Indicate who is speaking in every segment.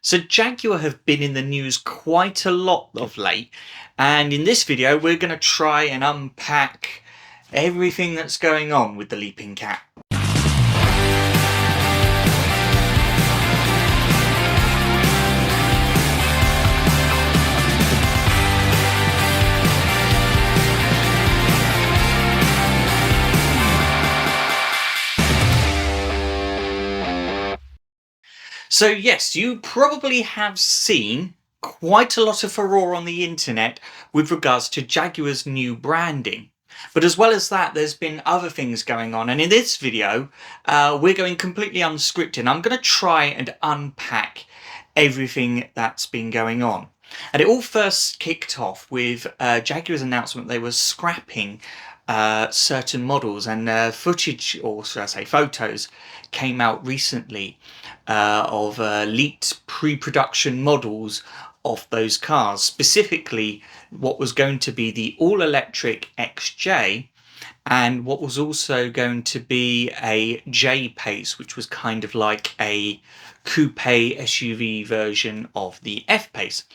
Speaker 1: So Jaguar have been in the news quite a lot of late, and in this video we're going to try and unpack everything that's going on with the Leaping Cat. So yes, you probably have seen quite a lot of furore on the internet with regards to Jaguar's new branding. But as well as that, there's been other things going on. And in this video, we're going completely unscripted. I'm going to try and unpack everything that's been going on. And it all first kicked off with Jaguar's announcement they were scrapping certain models, and footage, or should I say photos, came out recently of leaked pre-production models of those cars, specifically what was going to be the all-electric XJ and what was also going to be a J-Pace, which was kind of like a coupe SUV version of the F-Pace,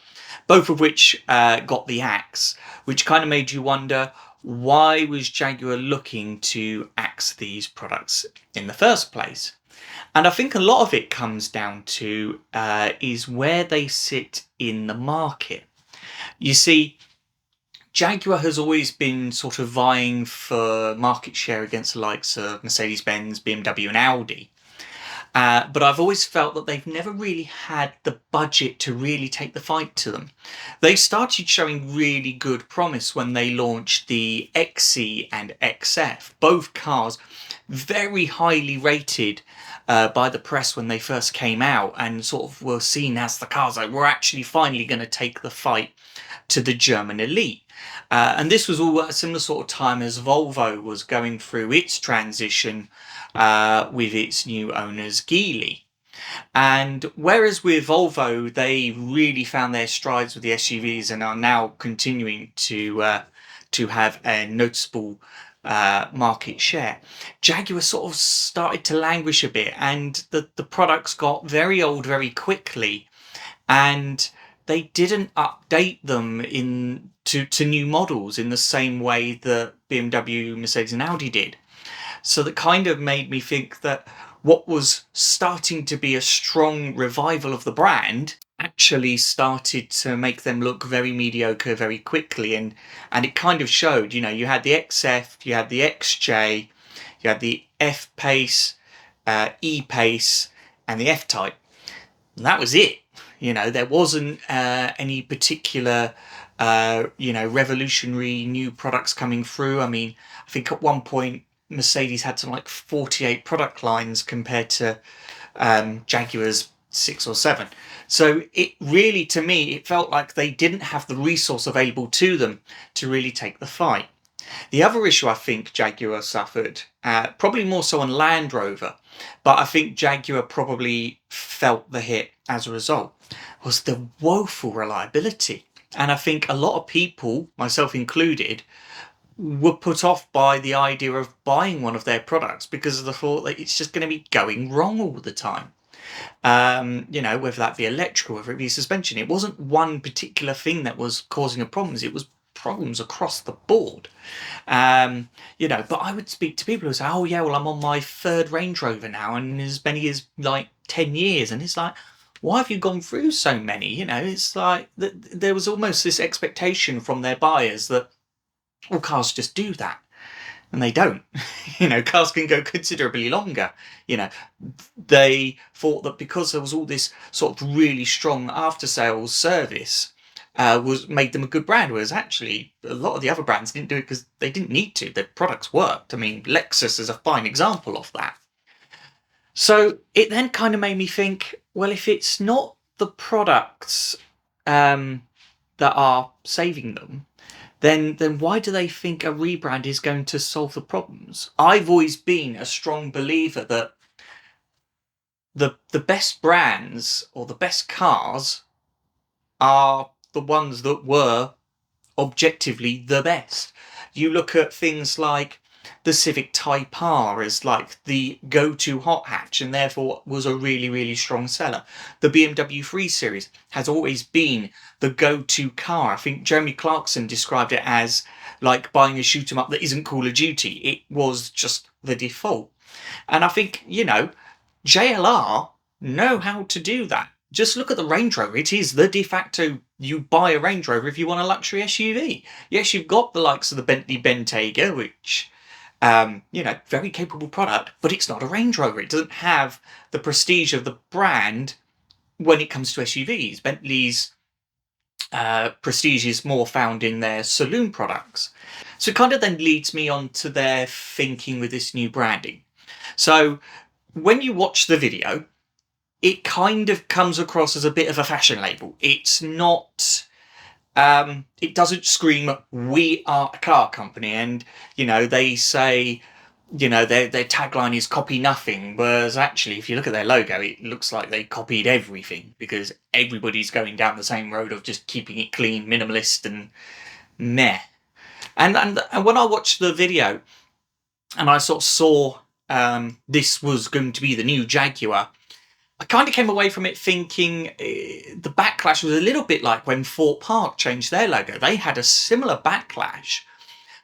Speaker 1: both of which got the axe, which kind of made you wonder, why was Jaguar looking to axe these products in the first place? And I think a lot of it comes down to is where they sit in the market. You see, Jaguar has always been sort of vying for market share against the likes of Mercedes-Benz, BMW and Audi. But I've always felt that they've never really had the budget to really take the fight to them. They started showing really good promise when they launched the XC and XF, both cars very highly rated by the press when they first came out, and sort of were seen as the cars that were actually finally going to take the fight to the German elite. And this was all at a similar sort of time as Volvo was going through its transition with its new owners, Geely. And whereas with Volvo, they really found their strides with the SUVs and are now continuing to have a noticeable market share, Jaguar sort of started to languish a bit, and the products got very old very quickly, and they didn't update them to new models in the same way that BMW, Mercedes and Audi did. So that kind of made me think that what was starting to be a strong revival of the brand actually started to make them look very mediocre very quickly. And it kind of showed. You know, you had the XF, you had the XJ, you had the F-Pace, E-Pace and the F-Type. And that was it. You know, there wasn't any particular revolutionary new products coming through. I mean, I think at one point Mercedes had something like 48 product lines compared to Jaguar's 6 or 7. So it really, to me, it felt like they didn't have the resource available to them to really take the fight. The other issue I think Jaguar suffered, probably more so on Land Rover, but I think Jaguar probably felt the hit as a result, was the woeful reliability. And I think a lot of people, myself included, were put off by the idea of buying one of their products because of the thought that it's just going to be going wrong all the time. Whether that be electrical, whether it be suspension, it wasn't one particular thing that was causing problems. It was problems across the board. But I would speak to people who say, oh yeah, well, I'm on my third Range Rover now, and as many as like 10 years. And it's like, why have you gone through so many? You know, it's like there was almost this expectation from their buyers that all cars just do that, and they don't. Cars can go considerably longer. They thought that because there was all this sort of really strong after sales service was made them a good brand, whereas actually a lot of the other brands didn't do it because they didn't need to. Their products worked. I mean, Lexus is a fine example of that. So it then kind of made me think, well, if it's not the products that are saving them, then why do they think a rebrand is going to solve the problems? I've always been a strong believer that the best brands or the best cars are the ones that were objectively the best. You look at things like the Civic Type R as like the go-to hot hatch, and therefore was a really, really strong seller. The BMW 3 Series has always been the go-to car. I think Jeremy Clarkson described it as like buying a shoot 'em up that isn't Call of Duty. It was just the default. And I think, JLR know how to do that. Just look at the Range Rover. It is the de facto, you buy a Range Rover if you want a luxury SUV. Yes, you've got the likes of the Bentley Bentayga, which, very capable product, but it's not a Range Rover. It doesn't have the prestige of the brand when it comes to SUVs. Bentley's prestige is more found in their saloon products. So it kind of then leads me on to their thinking with this new branding. So when you watch the video, it kind of comes across as a bit of a fashion label. It's not, it doesn't scream, we are a car company. And, they say, their tagline is copy nothing. Whereas actually, if you look at their logo, it looks like they copied everything because everybody's going down the same road of just keeping it clean, minimalist and meh. And when I watched the video and I sort of saw this was going to be the new Jaguar, I kind of came away from it thinking the backlash was a little bit like when Fort Park changed their logo. They had a similar backlash,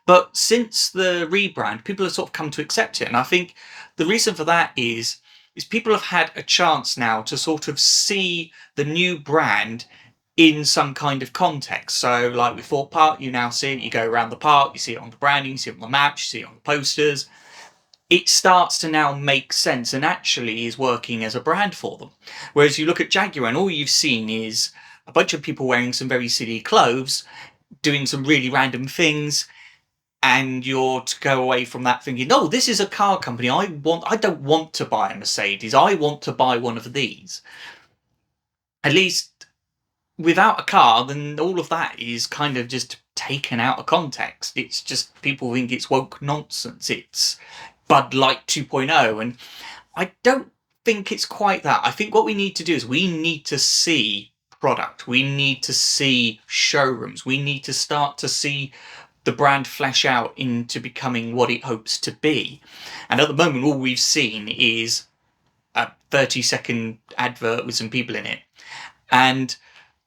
Speaker 1: but since the rebrand, people have sort of come to accept it. And I think the reason for that is people have had a chance now to sort of see the new brand in some kind of context. So like with Fort Park, you now see it, you go around the park, you see it on the branding, you see it on the maps, you see it on the posters. It starts to now make sense and actually is working as a brand for them. Whereas you look at Jaguar and all you've seen is a bunch of people wearing some very silly clothes, doing some really random things, and you're to go away from that thinking, no, this is a car company. I don't want to buy a Mercedes. I want to buy one of these. At least without a car, then all of that is kind of just taken out of context. It's just people think it's woke nonsense. It's Bud Light 2.0, and I don't think it's quite that. I think what we need to do is we need to see product. We need to see showrooms. We need to start to see the brand flesh out into becoming what it hopes to be. And at the moment, all we've seen is a 30-second advert with some people in it. And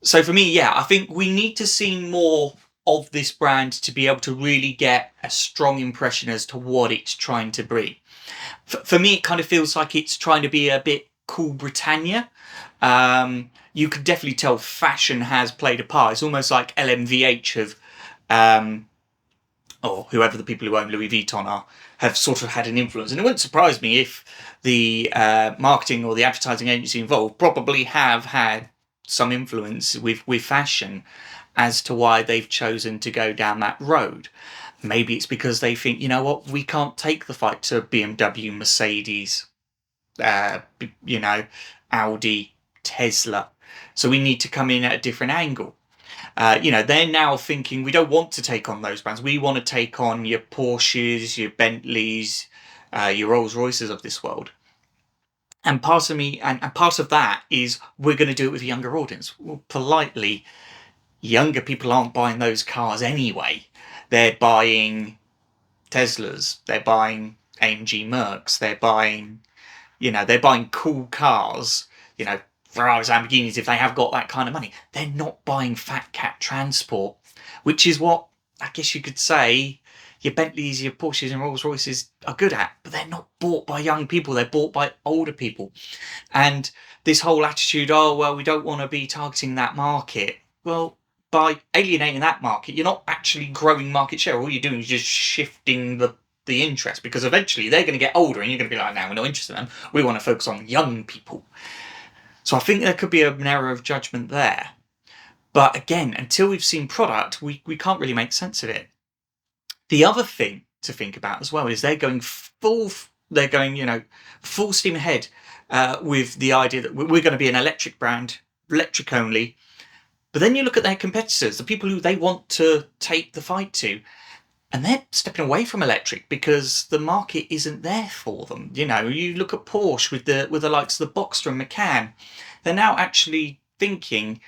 Speaker 1: so for me, I think we need to see more of this brand to be able to really get a strong impression as to what it's trying to be. For me, it kind of feels like it's trying to be a bit cool Britannia. You could definitely tell fashion has played a part. It's almost like LMVH or whoever the people who own Louis Vuitton are, have sort of had an influence. And it wouldn't surprise me if the marketing or the advertising agency involved probably have had some influence with fashion as to why they've chosen to go down that road. Maybe it's because they think, we can't take the fight to BMW, Mercedes, Audi, Tesla. So we need to come in at a different angle. They're now thinking we don't want to take on those brands. We want to take on your Porsches, your Bentleys, your Rolls Royces of this world. And part of me, and part of that is we're going to do it with a younger audience. Well, politely, younger people aren't buying those cars anyway. They're buying Teslas. They're buying AMG Mercs. They're buying cool cars. Ferraris, Lamborghinis, if they have got that kind of money. They're not buying fat cat transport, which is what I guess you could say your Bentleys, your Porsches and Rolls Royces are good at, but they're not bought by young people. They're bought by older people. And this whole attitude, we don't want to be targeting that market. Well, by alienating that market, you're not actually growing market share. All you're doing is just shifting the interest, because eventually they're going to get older and you're going to be like, no, we're not interested in them. We want to focus on young people. So I think there could be an error of judgment there. But again, until we've seen product, we can't really make sense of it. The other thing to think about as well is they're going full steam ahead with the idea that we're going to be an electric brand, electric only. But then you look at their competitors, the people who they want to take the fight to, and they're stepping away from electric because the market isn't there for them. You look at Porsche with the likes of the Boxster and Macan. They're now actually thinking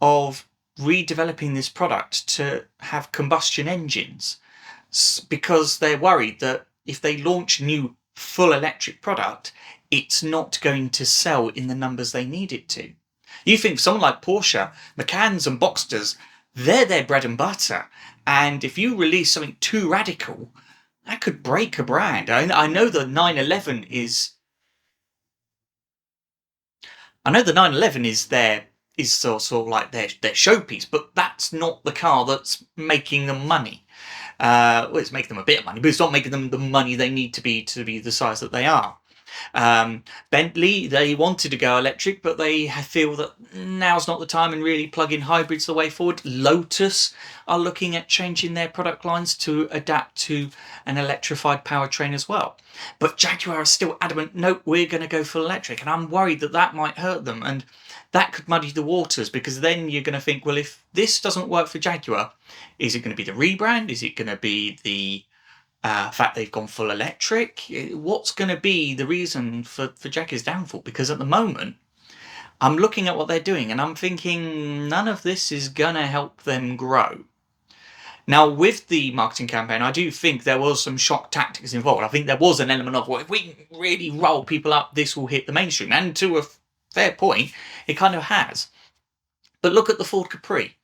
Speaker 1: of redeveloping this product to have combustion engines because they're worried that if they launch new full electric product, it's not going to sell in the numbers they need it to. You think someone like Porsche, Macans and Boxsters, they're their bread and butter. And if you release something too radical, that could break a brand. I know the 911 is. I know the 911 is sort of like their showpiece, but that's not the car that's making them money. Well, it's making them a bit of money, but it's not making them the money they need to be the size that they are. Bentley, they wanted to go electric, but they feel that now's not the time, and really plug-in hybrids the way forward. Lotus are looking at changing their product lines to adapt to an electrified powertrain as well. But Jaguar are still adamant, no, we're going to go full electric, and I'm worried that that might hurt them, and that could muddy the waters, because then you're going to think, well, if this doesn't work for Jaguar, is it going to be the rebrand? Is it going to be the fact they've gone full electric? What's going to be the reason for Jaguar's downfall? Because at the moment, I'm looking at what they're doing and I'm thinking none of this is going to help them grow. Now, with the marketing campaign, I do think there was some shock tactics involved. I think there was an element of, well, if we can really roll people up, this will hit the mainstream. And to a fair point, it kind of has. But look at the Ford Capri.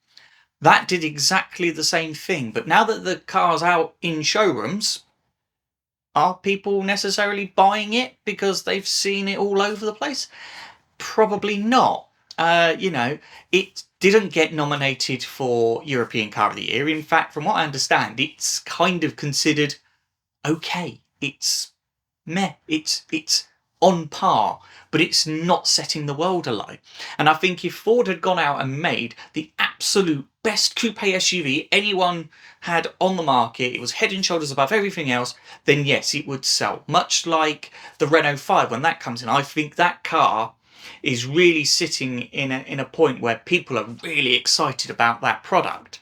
Speaker 1: That did exactly the same thing. But now that the car's out in showrooms, are people necessarily buying it because they've seen it all over the place? Probably not. It didn't get nominated for European Car of the Year. In fact, from what I understand, it's kind of considered okay. It's meh. It's on par, but it's not setting the world alight. And I think if Ford had gone out and made the absolute best coupe SUV anyone had on the market, it was head and shoulders above everything else, then yes, it would sell. Much like the Renault 5 when that comes in. I think that car is really sitting in a point where people are really excited about that product.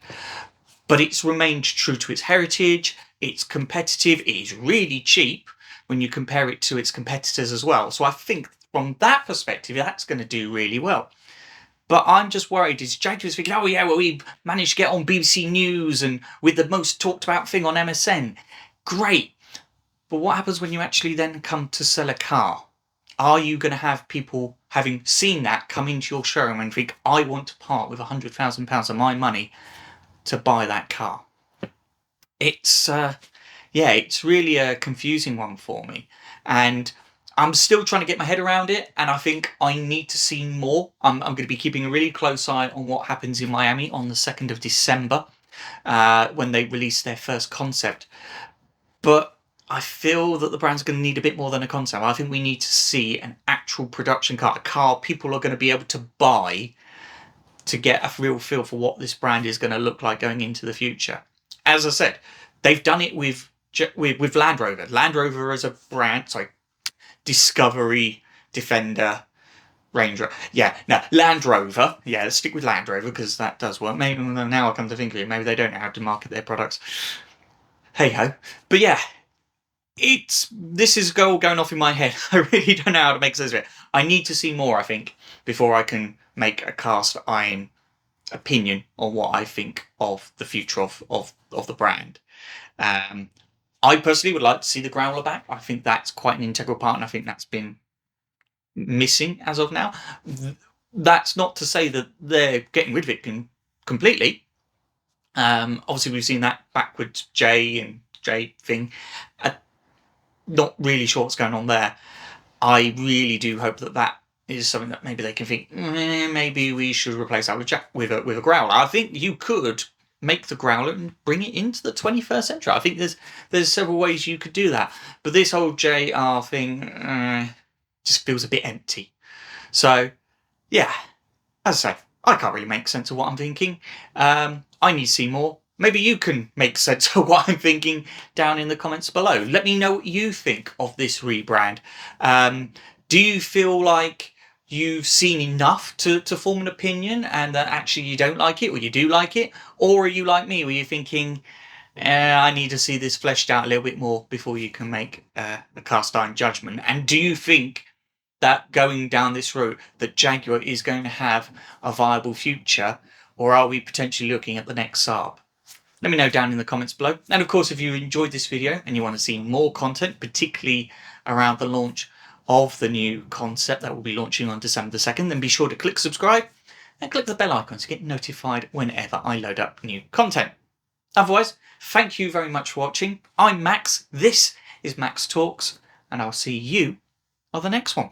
Speaker 1: But it's remained true to its heritage, it's competitive, it is really cheap when you compare it to its competitors as well. So I think from that perspective, that's going to do really well. But I'm just worried, is Jaguar's thinking, oh yeah, well, we managed to get on BBC News and with the most talked about thing on MSN. Great. But what happens when you actually then come to sell a car? Are you going to have people, having seen that, come into your showroom and think, I want to part with £100,000 of my money to buy that car? It's really a confusing one for me. And I'm still trying to get my head around it, and I think I need to see more. I'm going to be keeping a really close eye on what happens in Miami on the 2nd of December when they release their first concept. But I feel that the brand's going to need a bit more than a concept. I think we need to see an actual production car, a car people are going to be able to buy to get a real feel for what this brand is going to look like going into the future. As I said, they've done it with Land Rover. Land Rover as a brand, Discovery, Defender, Range Rover. Yeah, no, Land Rover. Yeah, let's stick with Land Rover because that does work. Maybe now I come to think of it, maybe they don't know how to market their products. Hey ho. But yeah, this is going off in my head. I really don't know how to make sense of it. I need to see more, I think, before I can make a cast iron opinion on what I think of the future of the brand. I personally would like to see the growler back. I think that's quite an integral part, and I think that's been missing as of now. That's not to say that they're getting rid of it completely. Obviously, we've seen that backwards J thing. Not really sure what's going on there. I really do hope that is something that maybe they can think, maybe we should replace that with a growler. I think you could make the growler and bring it into the 21st century. I think there's several ways you could do that. But this whole JR thing just feels a bit empty. So, yeah, as I say, I can't really make sense of what I'm thinking. I need to see more. Maybe you can make sense of what I'm thinking down in the comments below. Let me know what you think of this rebrand. Do you feel like you've seen enough to form an opinion and that actually you don't like it or you do like it? Or are you like me, where you're thinking, I need to see this fleshed out a little bit more before you can make a cast iron judgment? And do you think that going down this route that Jaguar is going to have a viable future, or are we potentially looking at the next Saab? Let me know down in the comments below. And of course, if you enjoyed this video and you want to see more content, particularly around the launch of the new concept that will be launching on December the 2nd, then be sure to click subscribe and click the bell icon to get notified whenever I load up new content. Otherwise, thank you very much for watching. I'm Max, this is Max Talks, and I'll see you on the next one.